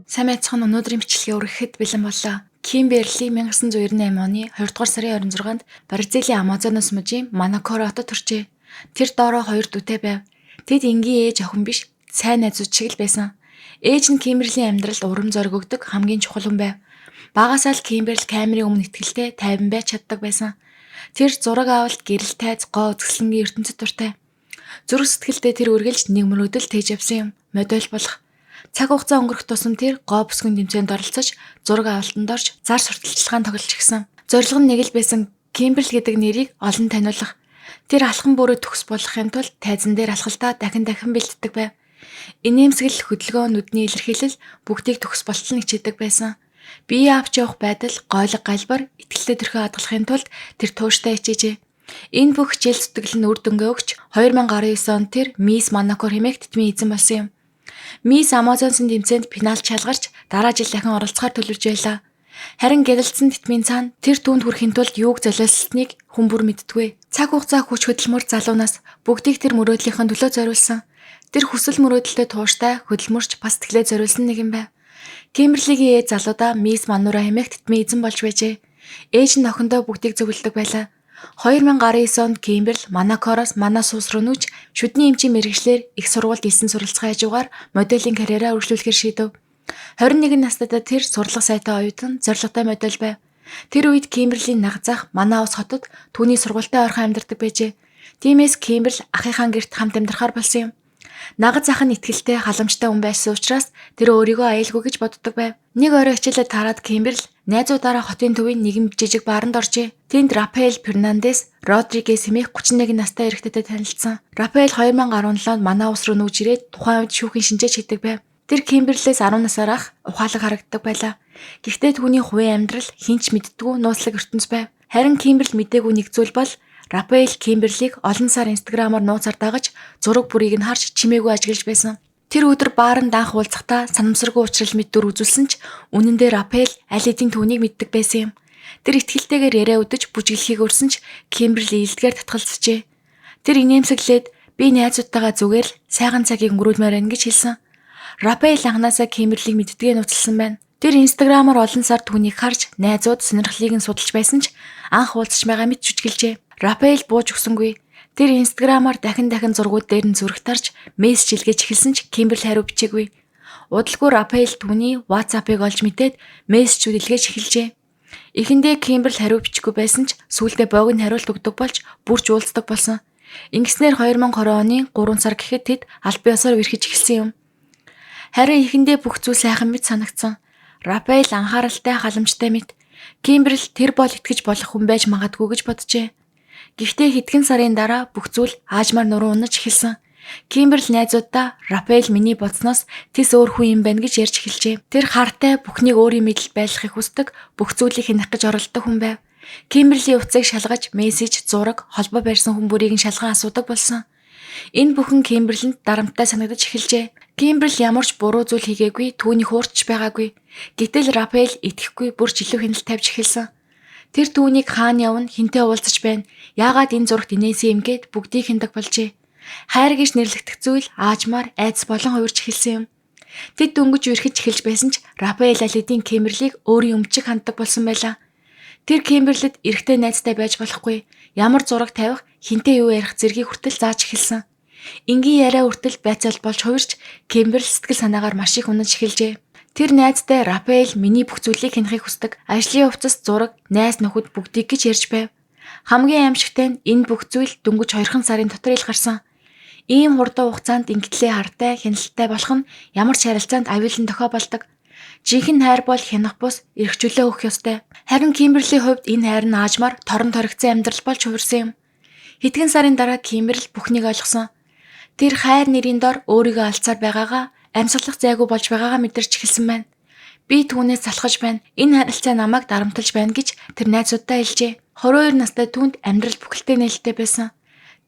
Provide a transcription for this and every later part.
Сайн байцгаана уу? Өнөөдрийн бичлэгээ үргэхэд бэлэн боллоо. Кимберли 1998 оны 2 дугаар сарын 26-нд Бразилийн Амазоноос мужийн Манакоро хотод төржээ. Тэр доороо 2 дүүтэй байв. Тэд энгийн ээж охин биш, сайн найзууд шиг л байсан. Ээж нь Кимберлийн амьдралд урам зориг өгдөг хамгийн чухал хүн байв. Багасаа л Кимберл камерын өмнө итгэлтэй тайван байж чаддаг байсан. Тэр зураг авалт, гэрэл тайз, гоо үзэсгэлэнгийн ертөнцид дуртай. Зүрх сэтгэлдээ тэр үргэлж нэг мөрөөдөл тэгж явсан юм. Модель болох. Цаг хугацаа өнгөрөх тусам тэр гоо бүсгүйн тэмцээнд оролцож, зураг авалтанд орж, зар сурталчилгаан тоглож гисэн. Зорилго нь нэг л байсан. Кимберл гэдэг нэрийг олон таниулах. Тэр алхам бүрээ төгс болгохын тулд тайзан дээр алхалтаа дахин бэлддэг байв. Инээмсэглэл, хөдөлгөөн, нүдний илэрхийлэл бүгдийг төгс болтол хичээдэг байсан. Бие авч явах байдал, гойлог галбар, итгэлтэй төрхөө хадгалахын тулд тэр тууштай хичээжээ. Энэ бүх хичээл зүтгэл нь үр дүнгээ өгч 2019 онд тэр Мисс Монакор хэмээх тэтмийн эзэн болсон юм. Мисс Амазонсын тэмцээнд финалд шалгарч дараа жил дахин оролцохоор төлөвлөж байлаа. Харин гялалзсан тэтмийн цаана тэр түүнд хүрэхин тулд юуг золиослсныг хүн бүр мэддэггүй. Цаг хугацаа хүч хөдөлмөр залуунаас бүгдийг тэр мөрөөдлийнхэн төлөө зориулсан. Тэр хүсэл мөрөөдөлтөд тууштай, хөдөлмөрч бас тэтгэлээ зориулсан нэг юм байв. Кимберлигийн ээж залуудаа Мисс Манура хэмээх тэтмийн эзэн болж байжээ. Ээж нь охиндоо бүгдийг зөвлөдөг байлаа. 2019 онд Кимберл Манакороос Манас улс руу нүүж шүдний эмчийн мэргэжлэр их сургуульд элсэн суралцахын хажуугаар моделийн карьераа үргэлжлүүлэхээр шийдэв. 21 настайдаа тэр сурлага сайтаа оюутан зорилготой модель байв. Тэр үед Кимберлийн нагзах Манаус хотод түүний сургуультай ойрхон амьдардаг байжээ. Тиймээс Кимберл ахыхаа гэрт хамт амьдрахаар болсон юм. Нагаз ах нь итгэлтэй халамжтай хүн байсан учраас тэр өөрийгөө аюулгүй гэж боддог байв. Нэг орой хичээлээ тараад Кимберл найзуудаараа хотын төвийн нэгэн жижиг бааранд оржээ. Тэнд Рафаэл Фернандес Родригес хэмээх 31 настай эрэгтэйтэй танилцсан. Рафаэл 2017 онд Манаус руу нүүж ирээд тухайн үед шүүхийн шинжээч хийдэг байв. Тэр Кимберлээс 10 насаар ах ухаалаг харагддаг байлаа. Гэхдээ түүний хувийн амьдрал хинч мэддэггүй нууцлаг ертөнц байв. Харин Кимберл мэдээгүй нэг зүйл бол Рафаэл Кимберлийг олон сар инстаграмаар нууцаар дагаж зураг бүрийг нь харж чимээгүй ажиглаж байсан. Тэр өдөр бааранд анх уулзахдаа санамсаргүй уучрал мэддүр үзүүлсэн ч үнэн дээр Рафаэл аль хэдийн түүнийг мэддэг байсан юм. Тэр итгэлтэйгээр яриа өдөж бүжиглэхийг өрсөн ч Кимберл ийдгээр татгалзжээ. Тэр инээмсэглээд би найзуудтайгаа зүгээр л сайхан цагийг өнгөрүүлмээр байна гэж хэлсэн. Рафаэл анханасаа Кимберлийг мэддгээ нууцлсан байна. Тэр инстаграмаар олон сар түүнийг харж найзууд сонирхлыг нь судалж байсан ч анх уулзч байгаа мэт жүжиглжээ. Рафаэл бууж өгсөнгүй. Тэр инстаграмаар дахин зургууд дээр нь зүрх тарж мессеж илгээж эхэлсэн ч Кимберл хариу бичээгүй. Удалгүй Рафаэл түүний WhatsApp-ыг олж мэдээд мессежүүд илгээж эхэлжээ. Эхэндээ Кимберл хариу бичихгүй байсан ч сүүлдээ богино хариулт өгдөг болж бүрч уулздаг болсон. Ингэснээр 2020 оны 3 сар гэхэд тэд аль биесээр эрхэж эхэлсэн юм. Харин эхэндээ бүх зүйл сайхан мэт санагдсан. Рафаэл анхааралтай, халамжтай мэт. Кимберл тэр бол итгэж болох хүн байж магадгүй гэж боджээ. Гэхдээ хэдхэн сарын дараа бүх зүйл аажмаар нуруу унаж эхэлсэн. Кимберл найзуудаа Рафаэл миний бодсноос тэс өөр хүн юм байна гэж ярьж эхэлжээ. Тэр хартай бүхнийг өөрийн мэдлэл байлгахыг хүсдэг, бүх зүйлийг хянах гэж оролддог хүн байв. Кимберлийн утсыг шалгаж мессеж, зураг, холбоо барьсан хүн бүрийг нь шалган асуудаг болсон. Энэ бүхэн Кимберлэнд дарамттай санагдаж эхэлжээ. Кимберл ямар ч буруу зүйл хийгээгүй, түүнийг хуурч байгаагүй. Гэтэл Рафаэл итгэхгүй бүрч илүү хяналт тавьж эхэлсэн. Тэр түүнийг хаана явна, хинтээ уулзаж байна. Яагаад энэ зурагт инээсэн юм гээд бүгдийг хяндаг болжээ. Хайр гэж нэрлэгдэх зүйл аажмаар айдас болон хувирч эхэлсэн юм. Тэд дөнгөж үрхэж эхэлж байсан ч Рафаэл аль хэдийн Кимберлийг өөрийн өмчиг ханддаг болсон байлаа. Тэр Кимберлэд эрэгтэй найзтай байж болохгүй. Ямар зураг тавих, хинтээ юу ярих зэргийг хүртэл зааж эхэлсэн. Энгийн яриа хүртэл байцаал болж хувирч Кимберл сэтгэл санаагаар маш их унаж эхэлжээ. Тэр найзтай Рафаэл миний бүх зүйлийг хянахыг хүсдэг. Ажлын хувцас, зураг, найз нөхөд бүгдийг гэж ярьж байв. Хамгийн аимшигтай нь энэ бүх зүйл дөнгөж 2 сарын дотор ил гарсан. Ийм хурдан хугацаанд ингэтлээ хартай, хяналттай болох нь ямар ч харилцаанд аюулын тохио болдог. Жинхэнэ хайр бол хянах бус эрхчлөө өгөх ёстой. Харин Кимберлийн хувьд энэ хайр нь аажмаар торон торигцсан амьдрал болж хувирсан юм. Хэдхэн сарын дараа Кимберл бүхнийг ойлгосон. Тэр хайр нэрийн дор өөрийгөө алцаар байгаагаа амьсгалах зайгүй болж байгаагаа мэдэрч эхэлсэн байна. Би түүнээс залхаж байна. Энэ харилцаа намайг дарамтлаж байна гэж тэр найзуудтай хэлжээ. 22 настай түүнд амьдрал бүхэлдээ нээлттэй байсан.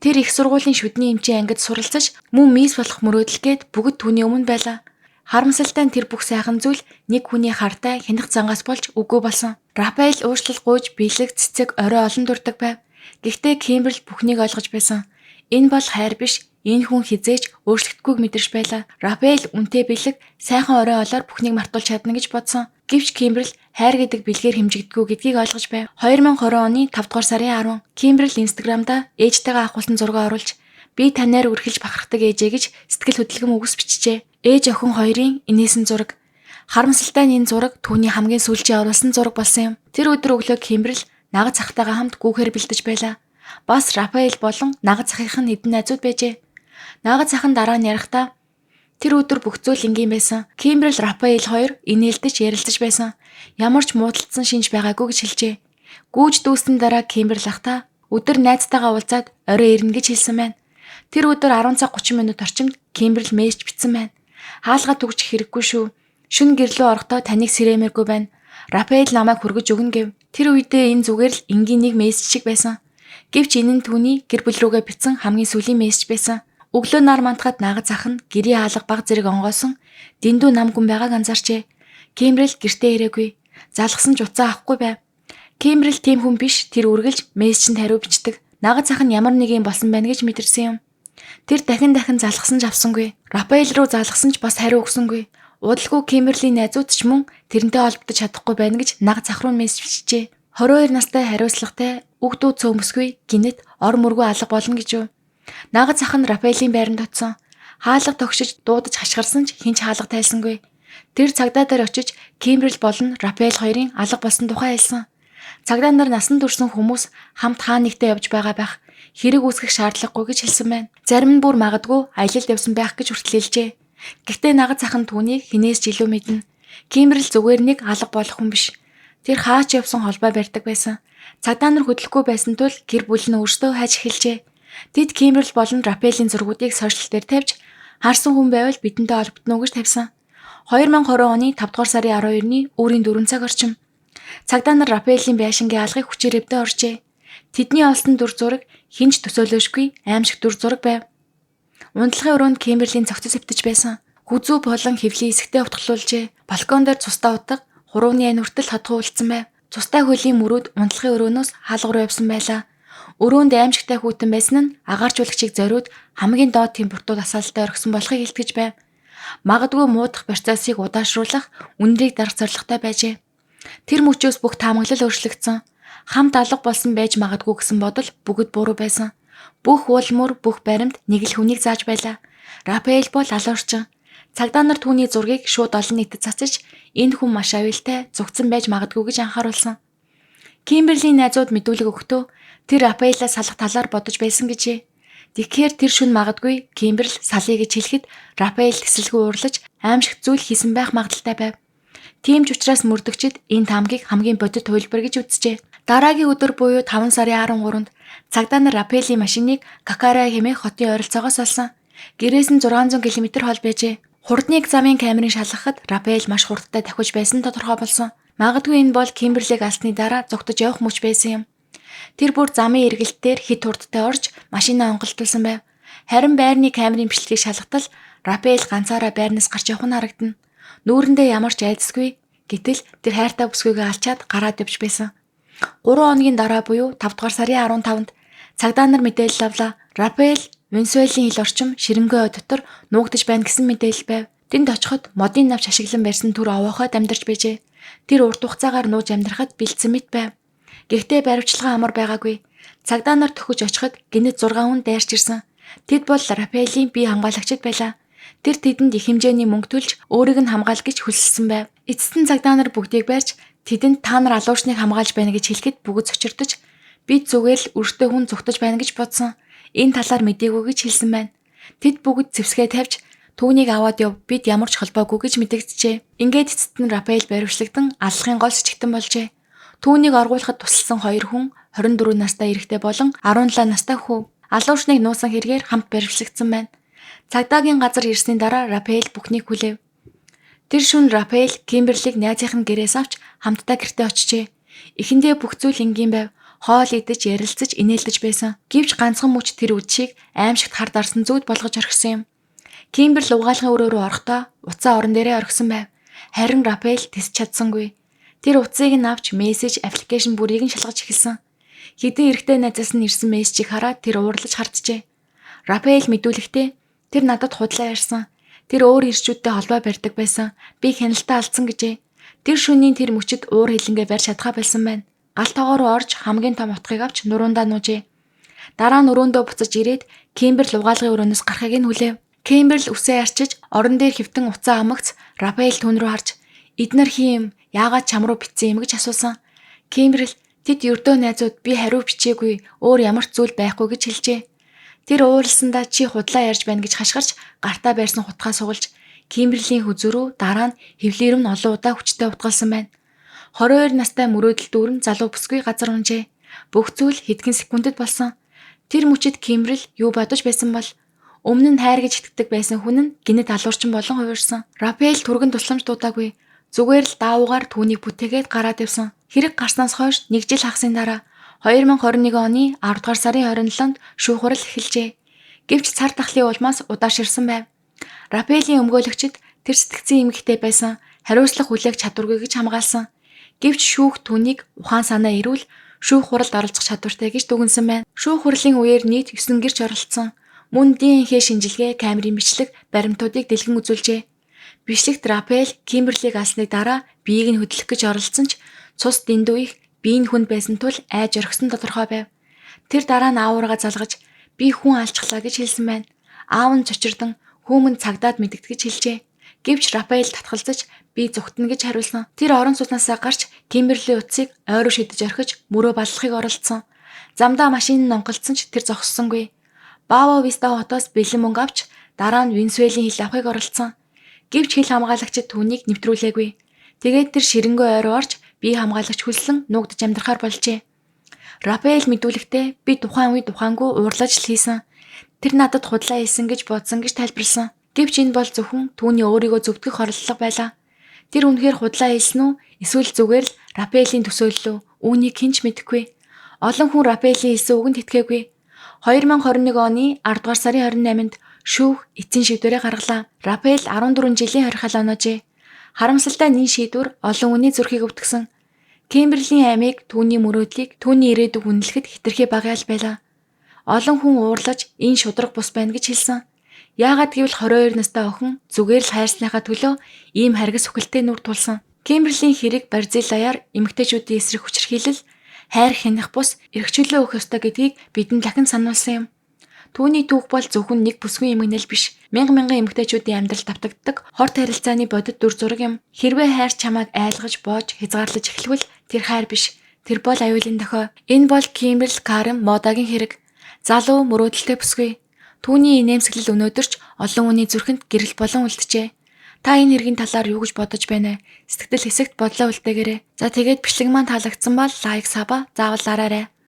Тэр их сургуулийн шүдний эмчийн ангид суралцаж мөн мисс болох мөрөөдөлгээд бүгд түүний өмнө байлаа. Харамсалтай нь тэр бүх сайхан зүйл нэг хүний хартай хянах зангаас болж үгүй болсон. Рафаэл уучлал гуйж бэлэг цэцэг орой олон дурдаг байв. Гэхдээ Кимберл бүхнийг ойлгож байсан. Энэ бол хайр биш, Энэ хүн хизээч өөрчлөгдөхгүйг мэдэрч байлаа. Рафаэл үнтэй бэлэг, сайхан орой олоор бүхнийг мартуулж чадна гэж бодсон. Гэвч Кимберл хайр гэдэг бэлгээр хэмжигдэггүй гэдгийг ойлгож байв. 2020 оны 5 дугаар сарын 10, Кимберл Инстаграмда ээжтэйгээ авахулсан зураг оруулж "Би танаар үргэлж бахархдаг ээжээ" гэж сэтгэл хөдлөм үгс бичжээ. Ээж охин хоёрын инээсэн зураг. Харамсалтай нь энэ зураг түүний хамгийн сүүлчийн оруулсан зураг болсон юм. Тэр өдөр өглөө Кимберл нагаз захтайгаа хамт гүүхээр бэлдэж байлаа. Бас Рафаэл болон нагаз захын хэдэн найзууд байжээ. Нагаз захын дараа нь ярихдаа тэр өдөр бүх зүйл энгийн байсан. Кимберл Рафаэл хоёр инээлдэж ярилцаж байсан. Ямар ч муудалцсан шинж байгаагүй гэж хэлжээ. Гүүж дүүссэн дараа Кимберл ахта өдөр найзтайгаа уулзаад орой ирнэ гэж хэлсэн байна. Тэр өдөр 10 цаг 30 минут орчимд Кимберл мессеж бичсэн байна. Хаалгаа түгжих хэрэггүй шүү. Шүн гэрлөө орохдоо таныг сэрэмээргүй байна. Рафаэл намайг хүргэж өгнө гэв. Тэр үедээ энэ зүгээр л энгийн нэг мессеж шиг байсан. Гэвч энэ нь түүний гэр бүл рүүгээ бичсэн хамгийн сүүлийн мессеж байсан. Өглөө нар мантахад нагаз ах нь гэрийн хаалга баг зэрэг онгоосон дэндүү нам гүн байгааг анзаарчээ. Кимберл гэртээ ирээгүй. Залгсан ч уцаа авахгүй байв. Кимберл тийм хүн биш, тэр үргэлж мессежэнд хариу бичдэг. Нагаз ах нь ямар нэг юм болсон байна гэж мэдэрсэн юм. Тэр дахин залгасан ч авсангүй. Рафаэл руу залгасан ч бас хариу өгсөнгүй. Удалгүй Кимберлийн найзууд ч мөн тэрнтэй холбогдож чадахгүй байна гэж нагаз ах руу мессеж бичжээ. 22 настай хариуцлагатай үгдүүд цөмөсгүй гинэт ор мөргөө алга болно гэж юу. Нагаз ах нь Рафаэлийн байранд очсон. Хаалга тогшиж дуудаж хашгирсан ч хинч хаалга тайлсангүй. Тэр цагдаа дээр очиж Кимберл болон Рафаэл хоёрын алга болсон тухай хэлсэн. Цагдаа нар насан турш хүмүүс хамт хаа нэгтээ явж байгаа байх хэрэг үүсгэх шаардлагагүй гэж хэлсэн байна. Зарим нь бүр магадгүй аялалд явсан байх гэж хүртэл хэлжээ. Гэхдээ нагаз ах нь түүнийг хинээс ч илүү мэднэ. Кимберл зүгээр нэг алга болох хүн биш. Тэр хаач явсан холбоо барьдаг байсан. Цагдаа нар хөдлөхгүй байсан тул гэр бүл нь өөрсдөө хайж эхэлжээ. Тэд Кимберл болон Рафаэлийн зургуудыг сошиал дээр тавьж харсан хүн байвал бидэнтэй холбогдно гэж тавьсан. 2020 оны 5 дугаар сарын 12-ны өөрийн 4 цаг орчим. Цагдаа нар Рафаэлийн байшингийн алгыг хүчээрээ оржээ. Тэдний олсон дүр зураг хинч төсөөлөөшгүй аимшиг дүр зураг байв. Унтлагын өрөөнд Кимберлийн цогцос эвтэж байсан. Хүзүү болон хэвлийн хэсэгтээ утгалуулжээ. Балкон дээр цустай утга хурууны ань хүртэл тодгоо үлдсэн байв. Цустай хөлийн мөрүүд унтлагын өрөөнөөс хаалга руу явсан байлаа. Өрөөнд аимшигтай хүүтэн байсан нь агааржуулагчийг зориуд хамгийн доод температурт асаалтаа орхисон болохыг илтгэж байв. Магадгүй муудах процессыг удаашруулах үнэрийг дарах зорилготой байжээ. Тэр мөчөөс бүх таамаглал өөрчлөгдсөн. Хамт алга болсон байж магадгүй гэсэн бодол бүгд буруу байсан. Бүх уулмөр, бүх баримт нэг л хүнийг зааж байлаа. Рафаэл бол алуурчин. Цагдаа нар түүний зургийг шууд олон нийтэд цацаж энэ хүн маш аюултай зүгтсэн байж магадгүй гэж анхааруулсан. Кимберлийн найзууд мэдүүлэг өгтөө тэр Рафаэлаас салах талаар бодож байсан гэжээ. Тэгэхээр тэр шүн магадгүй Кимберл салъя гэж хэлэхэд Рафаэл тэсэлгүй уурлаж аимшигт зүйл хийсэн байх магадaltaй байв. Тийм ч учраас мөрдөгчид энэ таамгийг хамгийн бодит хувилбар гэж үзжээ. Дараагийн өдөр буюу 5 сарын 13-нд цагдаа нар Рафаэлийн машиныг Какара хэмээх хотын ойролцоогоос олсон. Гэрээс нь 600 км хол байжээ. Хурдны экзамен камерын шалгахад Рафаэл маш хурдтай давхиж байсан тодорхой болсон. Магадгүй энэ бол Кимберлийг алсны дараа зугтаж явах мөч байсан юм. Тэр бүр замын эргэлтээр хит хурдтай орж машинаа онголтуулсан байв. Харин байрны камерын бичлэгийг шалгатал Рафаэл ганцаараа байрнаас гарч явах нь харагдана. Нүүрэндээ ямар ч айдасгүй. Гэтэл тэр хайртай бүсгүйгээ алчаад гараад явж байсан. 3 хоногийн дараа буюу 5 дугаар сарын 15-нд цагдаа нар мэдээлэл авлаа. Рафаэл Венесуелийн хил орчим Ширэнгуй ой дотор нуугдаж байна гэсэн мэдээлэл байв. Тэнд очиход модын навч ашиглан барьсан түр овоохойд амьдарч байжээ. Тэр урт хугацаагаар нууж амьдрахад бэлдсэн мэт байв. Гэхдээ баривчилгаа амар байгаагүй. Цагдаа нар төхөж очиход гинэт 6 хүн дайрч ирсэн. Тэд бол Рафаэлийн бие хамгаалагчид байлаа. Тэр тэдэнд их хэмжээний мөнгө төлж өөрийг нь хамгаал гэж хүсэлсэн байв. Эцэст нь цагдаа нар бүгдийг барьж тэдэнд та нар алуурчныг хамгаалж байна гэж хэлэхэд бүгд цочирдож бид зүгээр л өртөө хүн зүгтэж байна гэж бодсон. Энэ талаар мэдээгүй гэж хэлсэн байна. Тэд бүгд зэвсгээ тавьж түүнийг аваад яв бид ямар ч холбоогүй гэж мэдэгджээ. Ингээд эцэст нь Рафаэл баривчлагдан аллахын гол сэжигтэн болжээ. Түүнийг оргуулахад тусалсан 2 хүн 24 настай эрэгтэй болон 17 настай хүү. Алуурчныг нуусан хэрэгээр хамт баривчлагдсан байна. Цагдаагийн газар ирсний дараа Рафаэл бүхнийг хүлээв. Тэр шөнө Рафаэл Кимберлийг найзынхын гэрээс авч хамтдаа гэртээ очижээ. Эхэндээ бүх зүйл энгийн байв. Хоол идэж, ярилцаж, инээлдэж байсан. Гэвч ганцхан мөч тэр үдшийг аимшигт хар дарсан зүуд болгож орхисон юм. Кимберл угаалгын өрөө рүү орохдоо уцаа орон дээрээ орхисон байв. Харин Рафаэл тэсч чадсангүй. Тэр уцыг нь авч мессеж аппликейшн бүрийг нь шалгаж эхэлсэн. Хэдэн эрэгтэй найзаас нь ирсэн мессежийг хараад тэр уурлаж харджээ. Рафаэл мэдүүлэхдээ тэр надад худлаа ярьсан. Тэр өөр ирчүүдтэй холбоо барьдаг байсан. Би хяналтаа алдсан гэжээ. Тэр шөнийн тэр мөчид уур хилэнгээ барьж чадхаа болсон байна. Гал тоогоо руу орж хамгийн том утгыг авч нуруундаа нуужээ. Дараа нуруундөө буцаж ирээд Кимберл угаалгын өрөөнөөс гарахыг нь хүлээв. Кимберл үсээ арчиж орон дээр хөвтөн уцаа амагц Рафаэл түүн рүү харж "Эднэр хин юм? Яагаад чам руу битсэн юм?" гэж асуусан. Кимберл "Тэд ердөө найзууд, би хариу бичээгүй, өөр ямар ч зүйл байхгүй" гэж хэлжээ. Тэр ууралсандаа "Чи худлаа ярьж байна" гэж хашгирч гартаа байрсан хутгаа сугалж Кимберлийн хүзүү рүү дараа нь хевлэр нь олон удаа хүчтэй утгалсан байна. 22 настай мөрөөдөл дүүрэн залуу бүсгүй газар унжээ. Бүх зүйл хэдхэн секундэд болсон. Тэр мөчид Кимберл юу бодож байсан бол өмнө нь хайр гэж итгэдэг байсан хүн нь гинэт алуурчин болон хувирсан. Рафаэл түргэн тусламж дуудаагүй. Зүгээр л даавуугаар түүнийг бүтээгээд гараад явсан. Хэрэг гарснаас хойш 1 жил хагасны дараа 2021 оны 10 дугаар сарын 27-нд шүүх хурал эхэлжээ. Гэвч цар тахлын улмаас удааширсан байв. Рафаэлийн өмгөөлөгчид тэр сэтгцэн эмэгтэй байсан, хариуцлага хүлээх чадваргүй гэж хамгаалсан. Гэвч шүүх түүнийг ухаан санаа ирүүл шүүх хуралд оролцох чадвартай гэж дүгнсэн байна. Шүүх хурлын үеэр нийт 9 гэрч оролцсон. Мөн ДНХ шинжилгээ, камерын бичлэг, баримтуудыг дэлгэн үзүүлжээ. Бичлэгт Рафаэл Кимберлийг алсныг дараа биеийг нь хөдлөх гэж оролцсон ч цус дэндүү их биеийн хүнд байсан тул айж орхисон тодорхой байв. Тэр дараа нь аавраа залгаж "Би хүн алчглаа" гэж хэлсэн байна. Аав нь цочирдан "Хүүмэнд цагдаад мэдэгд" гэж хэлжээ. Гэвч Рафаэл татгалзаж "Би зүгтнэ" гэж хариулсан. Тэр орон сууцнаасаа гарч Кимберлийн утсыг ойроо шидэж орхиж мөрөө баллахыг оролдсон. Замдаа машин нь онголцсон ч тэр зогссонгүй. Баава Виста хотоос бэлэн мөнгө авч дараа нь Венесуэлийн хил авахыг оролдсон. Гэвч хил хамгаалагчид түүнийг нэвтрүүлээгүй. Тэгээд тэр ширэнгөө ойроо орж бие хамгаалагч хүлсэн нуугдж амьдрахаар болжээ. Рафаэл мэдүүлэхдээ "Би тухайн үед ухаангүй уурлаж л хийсэн. Тэр надад худлаа хийсэн гэж бодсон" гэж тайлбарласан. Гэвч энэ бол зөвхөн түүний өөрийгөө зөвдгөх орлого байлаа. Тэр үнэхээр худлаа хийсэн үү? Эсвэл зүгээр л Рафаэлийн төсөөллөө? Үүнийг хэн ч мэдэхгүй. Олон хүн Рафаэлийн хэлсэн үгэнд итгээгүй. 2021 оны 10 дугаар сарын 28-нд шүүх эцсийн шийдвэрээ гаргалаа. Рафаэл 14 жилийн хорихол оноожээ. Харамсалтай нь энэ шийдвэр олон хүний зүрхийг өвтгсөн. Кимберлийн аймыг, түүний мөрөөдлийг, түүний ирээдүг үнэлэхэд хэтэрхий багаал байлаа. Олон хүн уурлаж энэ шудраг бус байна гэж хэлсэн. Яагаад гэвэл 22 настай охин зүгээр л хайрсныхаа төлөө ийм харгас хүлтэй нүр тулсан. Кимберлийн хэрэг Бразилияар эмэгтэйчүүдийн эсрэг хүчирхийлэл, хайр хянах бус эрхчлөө өгөх ёстой гэдгийг бидэнд дахин сануулсан юм. Түүний түүх бол зөвхөн нэг бүсгүй эмгэнэл биш. Мянган эмэгтэйчүүдийн амьдрал давтагддаг хорт харилцааны бодит дүр зураг юм. Хэрвээ хайр чамайг айлгаж, боож, хязгаарлаж эхлэвэл тэр хайр биш. Тэр бол аюулын дохой. Энэ бол Кимберл Карен Модагийн хэрэг. Залуу мөрөөдөлтэй бүсгүй. Түүний инээмсэглэл өнөөдөр ч олон хүний зүрхэнд гэрэл болон үлджээ. Та энэ хэргийн талаар юу гэж бодож байна вэ? Сэтгэл хэсэгт бодлоо үлдээгээрэй. За тэгээд бичлэг маань таалагдсан бол лайк, саба заавал дараарай.